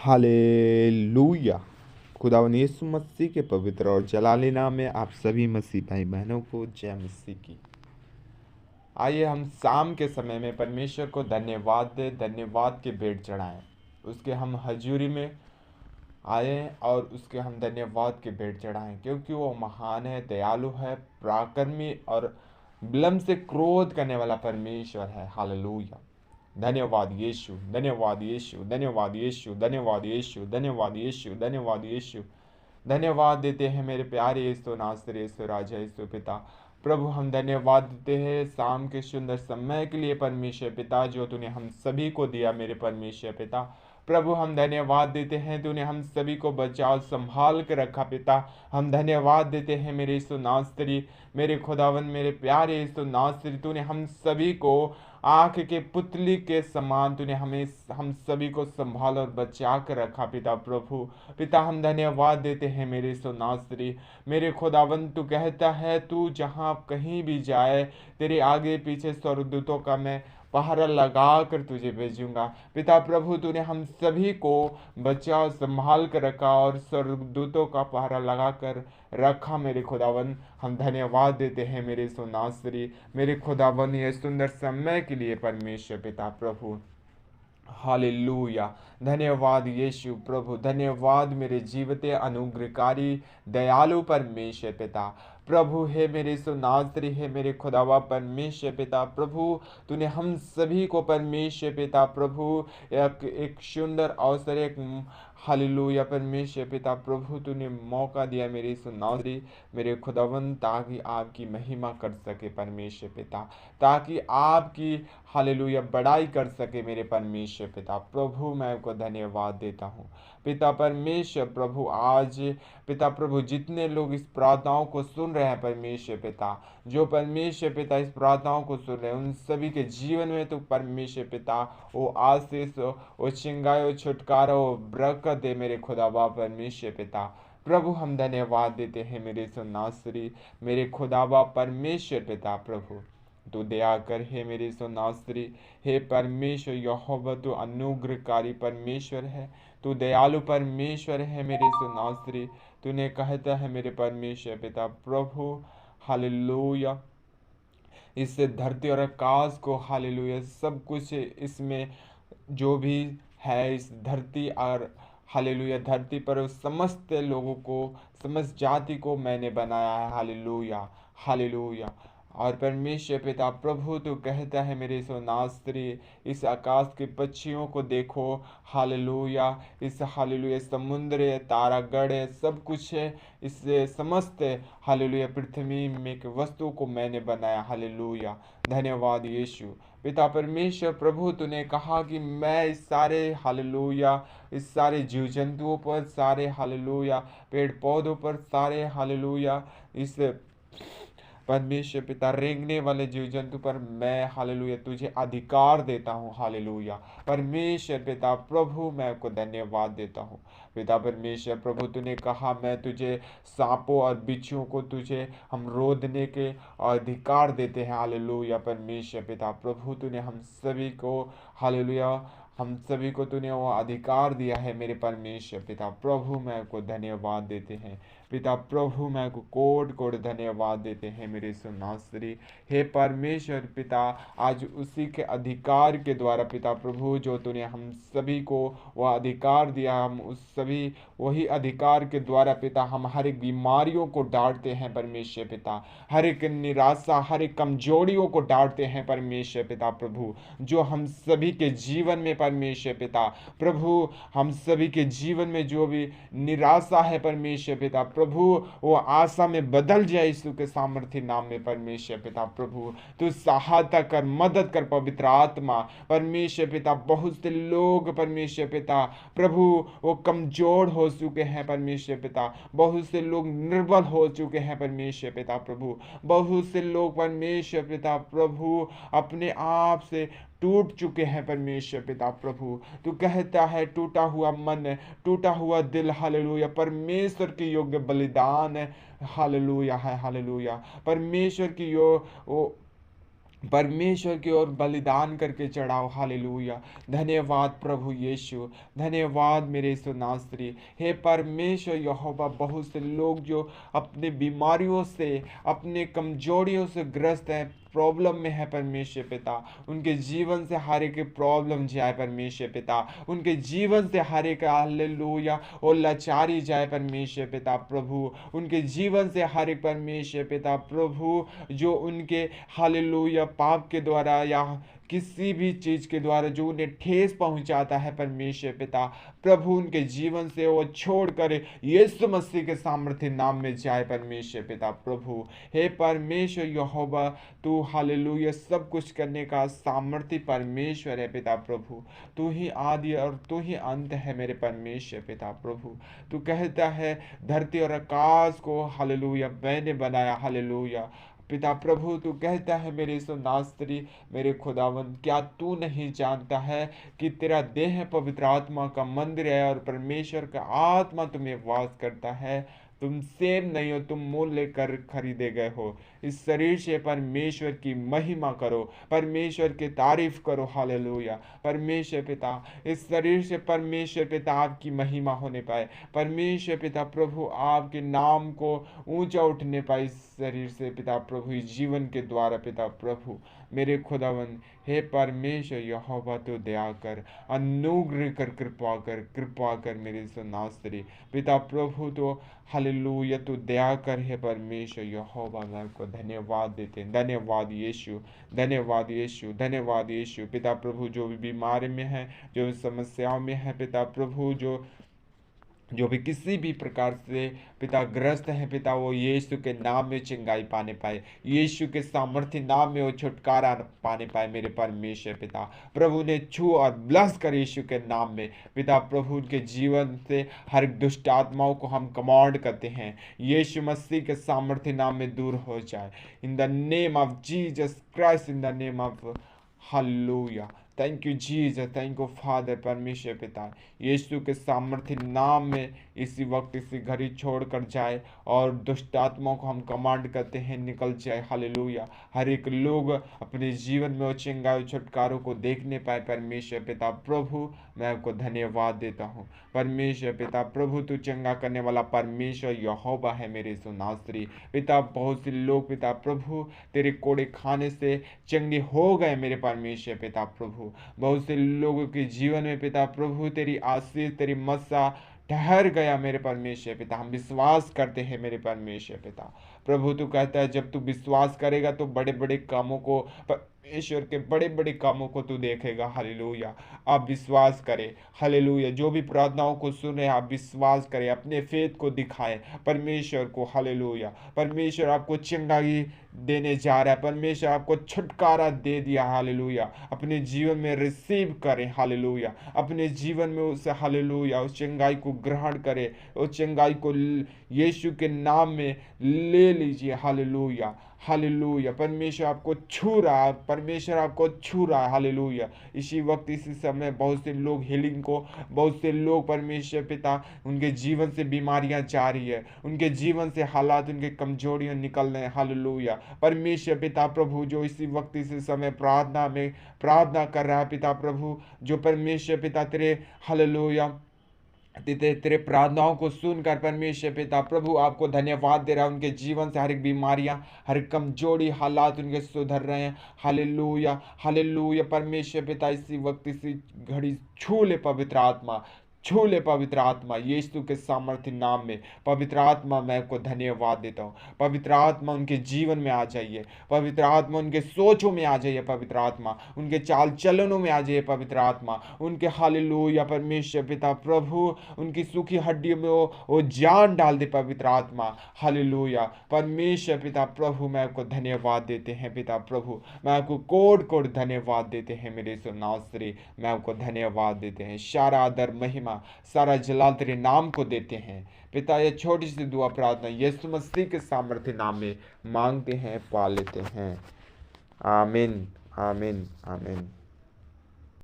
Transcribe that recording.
Hallelujah. खुदावंद यीशु मसीह के पवित्र और जलाली नाम में आप सभी मसीह भाई बहनों को जय मसीह की। आइए हम शाम के समय में परमेश्वर को धन्यवाद दें, धन्यवाद के भेंट चढ़ाएं, उसके हम हजूरी में आए और उसके हम धन्यवाद के भेंट चढ़ाएं, क्योंकि वो महान है, दयालु है, पराक्रमी और विलंब से क्रोध करने वाला परमेश्वर है। हालेलुया। धन्यवाद यीशु, धन्यवाद यीशु, धन्यवाद यीशु, धन्यवाद यीशु, धन्यवाद यीशु, धन्यवाद यीशु। धन्यवाद देते हैं मेरे प्यारे यीशु नासरी, यीशु राजा, यीशु पिता। प्रभु हम धन्यवाद देते हैं शाम के सुंदर समय के लिए परमेश्वर पिता, जो तूने हम सभी को दिया मेरे परमेश्वर पिता। प्रभु हम धन्यवाद देते हैं, तूने हम सभी को बचाव संभाल के रखा पिता। हम धन्यवाद देते हैं मेरे यीशु नासरी, मेरे खुदावन, मेरे प्यारे यीशु नासरी, तूने हम सभी को आंख के पुतली के समान तूने हमें हम सभी को संभाल और बचा कर रखा पिता। प्रभु पिता हम धन्यवाद देते हैं मेरे यीशु नासरी, मेरे खुदावन। तू कहता है तू जहाँ कहीं भी जाए तेरे आगे पीछे स्वर्गदूतों का मैं पहरा लगा कर तुझे भेजूंगा पिता। प्रभु तूने हम सभी को बचा संभाल कर रखा और स्वर्गदूतों का पहरा लगा कर रखा मेरे खुदावन। हम धन्यवाद देते हैं मेरे सोनासरी, मेरे खुदावन, ये सुंदर समय के लिए परमेश्वर पिता। प्रभु हालेलुया। धन्यवाद यीशु प्रभु, धन्यवाद मेरे जीवते अनुग्रहकारी दयालु परमेश्वर पिता। प्रभु है मेरे सुनासरी, है मेरे खुदावा परमेश्वर पिता। प्रभु तूने हम सभी को परमेश्वर पिता प्रभु एक सुंदर अवसर, एक हालेलुया परमेश्वर पिता प्रभु तूने मौका दिया मेरी सुनासरी, मेरे खुदावन, ताकि आपकी महिमा कर सके परमेश्वर पिता, ताकि आपकी हालेलुया बड़ाई कर सके मेरे परमेश्वर पिता। प्रभु मैं आपको धन्यवाद देता हूँ पिता परमेश्वर प्रभु। आज पिता प्रभु जितने लोग इस प्रार्थनाओं को सुन रहे हैं परमेश्वर पिता, जो परमेश्वर पिता इस प्रार्थनाओं को सुन रहे हैं, उन सभी के जीवन में तो परमेश्वर पिता वो आशीष, वो चिंगाई, वो छुटकारा, वो बरकत दे मेरे खुदाबा परमेश्वर पिता। प्रभु हम धन्यवाद देते हैं मेरे सुनासरी, मेरे खुदाबा परमेश्वर पिता। प्रभु तू दया कर हे मेरी सुनासरी, हे परमेश्वर यहोवा तू अनुग्रहकारी परमेश्वर है, तू दयालु परमेश्वर है मेरे सुनासरी। तूने कहता है मेरे परमेश्वर पिता प्रभु हालेलुया, इस धरती और आकाश को हालेलुया सब कुछ इसमें जो भी है इस धरती और हालेलुया धरती पर उस समस्त लोगों को, समस्त जाति को मैंने बनाया है। Hallelujah hallelujah. और परमेश्वर पिता प्रभु तू कहता है मेरे सोनास्त्री, इस आकाश के पक्षियों को देखो हालेलुया, इस हालेलुया समुद्र तारागढ़ सब कुछ है, इस समस्त हालेलुया पृथ्वी में के वस्तु को मैंने बनाया। हालेलुया धन्यवाद यीशु पिता परमेश्वर प्रभु। तूने कहा कि मैं इस सारे हालेलुया, इस सारे जीव जंतुओं पर, सारे हालेलुया पेड़ पौधों पर, सारे हालेलुया इस परमेश्वर पिता रेंगने वाले जीव जंतु पर मैं हालेलुया तुझे अधिकार देता हूँ। हालेलुया परमेश्वर पिता प्रभु मैं आपको धन्यवाद देता हूँ पिता परमेश्वर प्रभु। तूने कहा मैं तुझे सांपों और बिच्छुओं को तुझे हम रोदने के अधिकार देते हैं। हालेलुया परमेश्वर पिता प्रभु तूने हम सभी को हालेलुया, हम सभी को तूने वो अधिकार दिया है मेरे परमेश्वर पिता प्रभु। मैं आपको धन्यवाद देते हैं पिता प्रभु, मैं आपको कोट कोट धन्यवाद देते हैं मेरे सुनासरी। हे परमेश्वर पिता आज उसी के अधिकार के द्वारा पिता प्रभु जो तूने हम सभी को वह अधिकार दिया, हम उस सभी वही अधिकार के द्वारा पिता हम हर एक बीमारियों को डांटते हैं परमेश्वर पिता, हर एक निराशा, हर एक कमजोरियों को डांटते हैं परमेश्वर पिता प्रभु, जो हम सभी के जीवन में परमेश्वर पिता प्रभु, हम सभी के जीवन में जो भी निराशा है परमेश्वर पिता प्रभु वो आशा में बदल जाए यीशु के सामर्थ्य नाम में परमेश्वर पिता प्रभु। तू सहायता कर, मदद कर पवित्र आत्मा परमेश्वर पिता। बहुत से लोग परमेश्वर पिता प्रभु वो कमजोर हो चुके हैं परमेश्वर पिता, बहुत से लोग निर्बल हो चुके हैं परमेश्वर पिता प्रभु, बहुत से लोग परमेश्वर पिता प्रभु अपने आप से टूट चुके हैं परमेश्वर पिता प्रभु। तू कहता है टूटा हुआ मन, टूटा हुआ दिल हालेलुया परमेश्वर की योग्य बलिदान हालेलुया है। हालेलुया परमेश्वर की यो परमेश्वर की ओर बलिदान करके चढ़ाओ। हालेलुया। धन्यवाद प्रभु यीशु, धन्यवाद मेरे यीशु नासरी। हे परमेश्वर यहोवा, बहुत से लोग जो अपने बीमारियों से, अपने कमजोरियों से ग्रस्त हैं, प्रॉब्लम में है परमेश्वर पिता, उनके जीवन से हर एक प्रॉब्लम जाए परमेश्वर पिता, उनके जीवन से हर एक हालेलुया और लाचारी जाए परमेश्वर पिता प्रभु, उनके जीवन से हर एक परमेश्वर पिता प्रभु जो उनके हालेलुया पाप के द्वारा या किसी भी चीज के द्वारा जो उन्हें ठेस पहुंचाता है परमेश्वर पिता प्रभु, उनके जीवन से वो छोड़कर यीशु मसीह के सामर्थ्य नाम में जाए परमेश्वर पिता प्रभु। हे परमेश्वर यहोवा, तू हालेलुया सब कुछ करने का सामर्थ्य परमेश्वर है पिता प्रभु, तू ही आदि और तू ही अंत है मेरे परमेश्वर पिता प्रभु। तू कहता है धरती और आकाश को हालेलुया मैंने बनाया। हालेलुया पिता प्रभु, तू कहता है मेरे सुनास्त्री, मेरे खुदावंद, क्या तू नहीं जानता है कि तेरा देह पवित्र आत्मा का मंदिर है और परमेश्वर का आत्मा तुम्हें वास करता है। तुम सेम नहीं हो, तुम मूल्य लेकर खरीदे गए हो। इस शरीर से परमेश्वर की महिमा करो, परमेश्वर की तारीफ करो। हालेलुया परमेश्वर पिता, इस शरीर से परमेश्वर पिता आपकी महिमा होने पाए, परमेश्वर पिता प्रभु आपके नाम को ऊंचा उठने पाए इस शरीर से पिता प्रभु, इस जीवन के द्वारा पिता प्रभु मेरे खुदावन। हे परमेश्वर यहोवा, तो दया कर, अनुग्रह कर, कृपा कर मेरे सुनास्त्री पिता प्रभु, तो हालेलुया तू दया कर। हे परमेश्वर यहोवा, मैं आपको धन्यवाद देते हैं। धन्यवाद यीशु, धन्यवाद यीशु, धन्यवाद यीशु पिता प्रभु, जो भी बीमारी में है, जो भी समस्याओं में है पिता प्रभु, जो भी किसी भी प्रकार से पिता ग्रस्त है पिता, वो यीशु के नाम में चंगाई पाने पाए, यीशु के सामर्थ्य नाम में वो छुटकारा पाने पाए मेरे परमेश्वर पिता प्रभु ने छू और ब्लस कर यीशु के नाम में पिता प्रभु, उनके जीवन से हर दुष्ट आत्माओं को हम कमांड करते हैं यीशु मसीह के सामर्थ्य नाम में दूर हो जाए, in the name of Jesus Christ, in the name of hallelujah. Thank you Jesus, thank you father परमेश्वर पिता, यीशु के सामर्थ्य नाम में इसी वक्त इसी घड़ी छोड़ कर जाए और दुष्ट आत्माओं को हम कमांड करते हैं निकल जाए। हालेलुया हर एक लोग अपने जीवन में वो चंगाई छुटकारों को देखने पाए परमेश्वर पिता प्रभु, मैं आपको धन्यवाद देता हूँ परमेश्वर पिता प्रभु, तू चंगा करने वाला परमेश्वर यहोवा है मेरे सुनास्त्री पिता। बहुत से लोग पिता प्रभु तेरे कोड़े खाने से चंगे हो गए मेरे परमेश्वर पिता प्रभु, बहुत से लोगों के जीवन में पिता प्रभु तेरी आशीष तेरी मस्सा ठहर गया मेरे परमेश्वर पिता। हम विश्वास करते हैं मेरे परमेश्वर पिता प्रभु, तू कहता है जब तू विश्वास करेगा तो बड़े बड़े कामों को, परमेश्वर के बड़े बड़े कामों को तू देखेगा। हालेलुया आप विश्वास करें, हालेलुया जो भी प्रार्थनाओं को सुने आप विश्वास करें, अपने फेथ को दिखाएं परमेश्वर को। हालेलुया परमेश्वर आपको चंगाई देने जा रहा है, परमेश्वर आपको छुटकारा दे दिया। हालेलुया अपने जीवन में रिसीव करें, हालेलुया अपने जीवन में उस हालेलुया उस चंगाई को ग्रहण करें, उस चंगाई को यीशु के नाम में ले लीजिए। हालेलुया हालेलुया परमेश्वर आपको छू रहा है, परमेश्वर आपको छू रहा है। हालेलुया इसी वक्त इसी समय बहुत से लोग हीलिंग को, बहुत से लोग परमेश्वर पिता उनके जीवन से बीमारियां जा रही है, उनके जीवन से हालात उनके कमजोरियां निकल रहे हैं। हालेलुया परमेश्वर पिता प्रभु जो इसी वक्त इसी समय प्रार्थना में प्रार्थना कर रहा है पिता प्रभु, जो परमेश्वर पिता तेरे हालेलुया तेरे प्रार्थनाओं को सुनकर परमेश्वर पिता प्रभु आपको धन्यवाद दे रहा है, उनके जीवन से हर एक बीमारियां हर एक कमजोरी हालात उनके सुधर रहे हैं। हालेलुया हालेलुया परमेश्वर पिता इसी वक्त इसी घड़ी छू ले पवित्र आत्मा, छू ले पवित्र आत्मा यीशु के सामर्थ्य नाम में। पवित्र आत्मा मैं आपको धन्यवाद देता हूँ, पवित्र आत्मा उनके जीवन में आ जाइए, पवित्र आत्मा उनके सोचों में आ जाइए, पवित्र आत्मा उनके चाल चलनों में आ जाइए, पवित्र आत्मा उनके हालेलुया परमेश्वर पिता प्रभु उनकी सूखी हड्डियों में वो जान डाल दे पवित्र आत्मा। हालेलुया परमेश्वर पिता प्रभु मैं आपको धन्यवाद देते हैं पिता प्रभु, मैं आपको कोट कोट धन्यवाद देते हैं मेरे सुनास्त्री, मैं आपको धन्यवाद देते हैं, सारा आदर महिमा सारा जलाल तेरे नाम को देते हैं पिता। ये छोटी सी दुआ प्रार्थना यीशु मसीह के सामर्थ्य नाम में मांगते हैं, पा लेते हैं। आमीन आमीन आमीन।